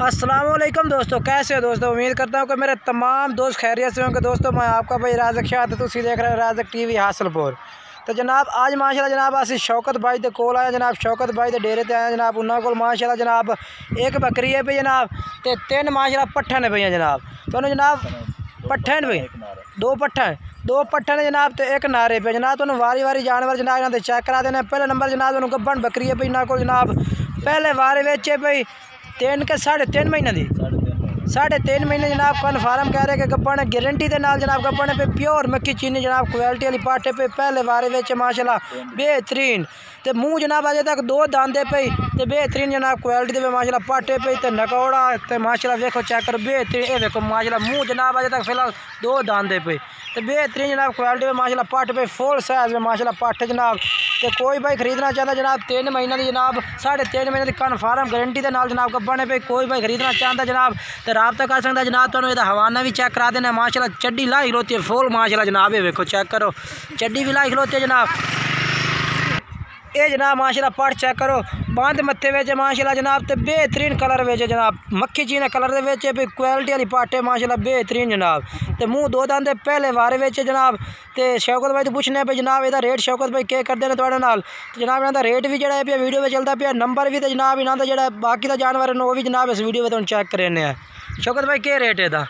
अस्सलामुअलैकुम दोस्तों, कैसे हो दोस्तों। उम्मीद करता हूँ कि मेरे तमाम दोस्त खैरियत से होंगे। दोस्तों मैं आपका भाई राज़क शाह, तो तुसी देख रहे हैं राज़क टीवी हासिलपुर। तो जनाब आज माशाल्लाह जनाब असी शौकत भाई दे कोल आए जनाब, शौकत भाई दे डेरे ते आए जनाब। उन्होंने कोल माशाल्लाह जनाब एक बकरी है पे जनाब, ते तीन माशाल्लाह पट्ठा ने पे जनाब। तो जनाब पट्ठे ने पे दो पट्ठे ने जनाब, तो एक नारे पे जनाब। तो वारी वारी जानवर जनाब इन्होंने चेक करा देने। पहले नंबर जनाब उन्होंने गब्बन बकरी है पे इन्होंने को जनाब पहले वारे वेचे पे 3 के 3.5 महीने दी 3.5 महीने जनाब कन्फर्म कह रहे कि गब्बा ने गारंटी के नाल जनाब। गब्बा ने पे प्योर मक्खी चीनी जनाब क्वालिटी वाली पाटे पे पहले वारे वेच माशाल्लाह बेहतरीन। तो मुँह जनाब अजे तक 2 दांदे पे तो बेहतरीन जनाब क्वालिटी पे माशाल्लाह पाटे पे तो नकौड़ा तो माशाल्लाह देखो चेक करो बेहतरीन। ये देखो माशाल्लाह मुँह जनाब अजे तक फिलहाल 2 दांदे पे तो बेहतरीन जनाब क्वालिटी पे माशाल्लाह पाटे पे फुल साइज में माशाल्लाह पाटे जनाब। तो कोई भाई खरीदना चाहता जनाब 3 महीने की जनाब 3.5 महीने की कन्फर्म गारंटी के नाल जनाब गब्बा ने पे कोई भाई खरीदना चाहता जनाब तो रब्ता कर सकता जनाब। तो ये हवाना भी चेक करा देना माशाल्लाह। चड्डी लाई खलोती है फुल माशाल्लाह जनाब। ये देखो चेक करो चड्डी भी लाई खलोती है जनाब। ये जनाब माशाल्लाह पट चेक करो बंद मत्थे वेचे माशाल्लाह जनाब। तो बेहतरीन कलर वेचे जनाब मक्खी चीने कलर दे वेचे भी क्वालिटी वाली पाटे माशाल्लाह बेहतरीन जनाब। तो मुँह 2 दांदे पहले वारे वेचे जनाब। तो शौकत भाई तो पूछने पे जनाब ਇਹਦਾ रेट शौकत भाई क्या करते हैं थोड़े नाल। तो जनाब इन्हों का रेट भी जोड़ा पे वीडियो में चलता पे नंबर भी तो जनाब इन्हों का जो बाकी का जानवर है वो भी जनाब इस वीडियो में तुम चेक करें। शौकत भाई क्या रेट है इसका?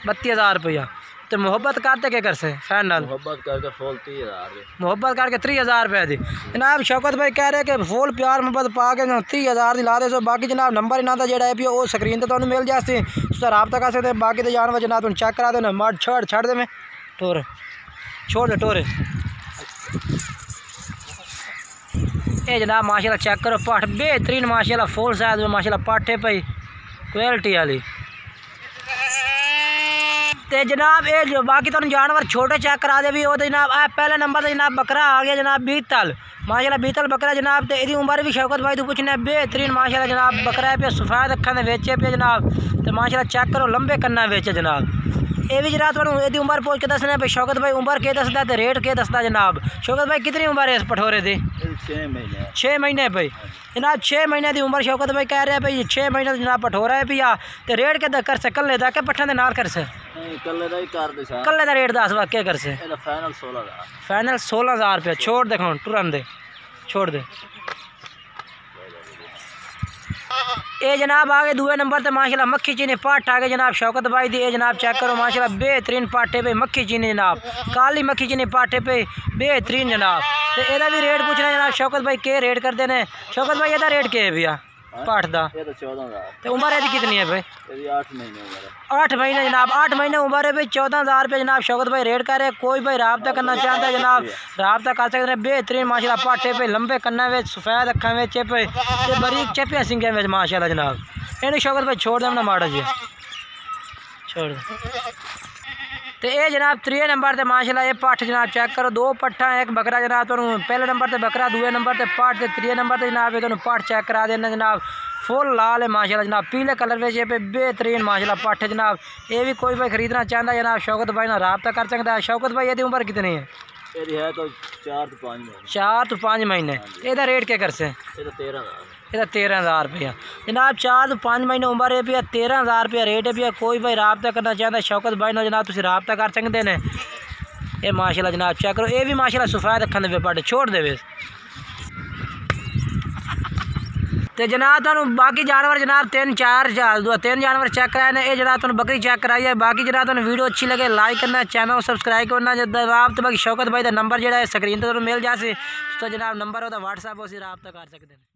32,000 रुपया। तो मुहब्बत करते क्या कर से फाइनल मुहब्बत करके फुल 30,000 मुहब्बत करके 30,000 रुपये दी जनाब। शौकत भाई कह रहे कि फुल प्यार मुहब्बत पा के 30,000 की ला दे सो। बाकी जनाब नंबर इन्हों का जोड़ा है वो स्क्रीन पर तुम्हें मिल जाती उसका रब्ता कर सकते। बाकी तो जानवर जनाब तुम चेक करा देना मड छड़ दे में टोरे छोड़ दे टोरे। ये जनाब माशाल्लाह चेक करो पट बेहतरीन माशाल्लाह फुल साइज में माशाल्लाह पाठे पाई क्वालिटी वाली। तो जनाब ये जो बाकी तो जानवर छोटे चेक करा दे भी वो तो जनाब पहले नंबर तो जनाब बकरा आ गया जनाब बीतल माशाल्लाह बीतल बकरा जनाब। तो यदी उम्र भी शौकत भाई तो पूछने बेहतरीन माशाल्लाह जनाब बकरा पे सफ़ेद अखा ने वेचे पे जनाब। तो माशाल्लाह चेक करो लंबे कन्ना वेचे जनाब। ये भी जनाब थोड़ा यदी उम्र पूछ के दसने पे शौकत भाई उम्र के दसदा तो रेट के दसदा जनाब। शौकत भाई कितनी उम्र है इस पठोरे की? 6 महीने भाई जनाब 6 महीने की उम्र शौकत भाई कह रहे हैं भाई 6 महीने जनाब पठोरा है पिया। तो रेट के कर से कल्ले का पट्ठा के नाल कर से कल्ले का रेट दस वाक्य कर से फाइनल 16,000 रुपया छोड़ दे टुरन दे छोड़ दे। ये जनाब आ गए दूए नंबर पे माशाल्लाह मक्खी चीनी पाट आ गए जनाब शौकत भाई दी। जनाब चेक करो माशाल्लाह बेहतरीन पाटे पे मक्खी चीनी जनाब काली मक्खी चीनी पाटे पे बेहतरीन जनाब। तो यदा भी रेट पूछना जनाब शौकत भाई के रेट करते हैं। शौकत भाई यदा रेट क्या है भैया पाठ का? तो उम्र यदि कितनी है भाई? 8 महीने जनाब 8 महीने उम्र है भाई 14,000 रुपये जनाब शौकत भाई रेट कर रहे। कोई भाई रब्ता करना चाहता है जनाब रब्ता कर सकते हैं। बेहतरीन माशाल्लाह पाटे पे लंबे कन्ना में सफ़ेद अखा में चेपे बरीक चेपिया सिंगे में माशाल्लाह जनाब। इन्हें शौकत भाई छोड़ देना माड़ा जी छोड़ दे। तो ये जनाब 3 नंबर पे माशाल्लाह ये पट्ठ जनाब चेक करो 2 पट्ठा एक बकरा जनाब। तो पहले नंबर पे बकरा दूसरे नंबर पे पट्ठ तो 3 नंबर पे जनाब ये पट्ठ चेक करा देना जनाब फुल लाल है माशाल्लाह जनाब पीले कलर में पे बेहतरीन माशाल्लाह पट्ठ है जनाब। ये भी कोई भाई खरीदना चाहता है जनाब शौकत भाई ना रब्ता कर सकता है। शौकत भाई यदि उम्र कितनी है? है तो 4 तो 5 महीने। ਇਹਦਾ रेट क्या कर से? ਇਹਦਾ 13,000 रुपया जनाब 4 तो 5 महीने उम्र है भैया 13,000 रुपया रेट है भैया। कोई भाई रब्ता करना चाहता है शौकत भाई ना जनाब तुम रब्ता कर सकते हैं। ये माशाल्लाह जनाब चेक करो ये भी माशाल्लाह सफ़ेद अखा दे पाटे छोड़ दे। तो जनाब तुम बाकी जानवर जनाब 3 जानवर चेक कराए ने। ये जनाब तुम बकरी चेक कराई है। बाकी जनाब तुम वीडियो अच्छी लगे लाइक करना चैनल सब्सक्राइब करना जनाब। तो बाकी शौकत भाई का नंबर जो है स्क्रीन पर मिल जाए तो जनाब नंबर हो तो व्हाट्सएप उसी रब्ता कर सकते हैं।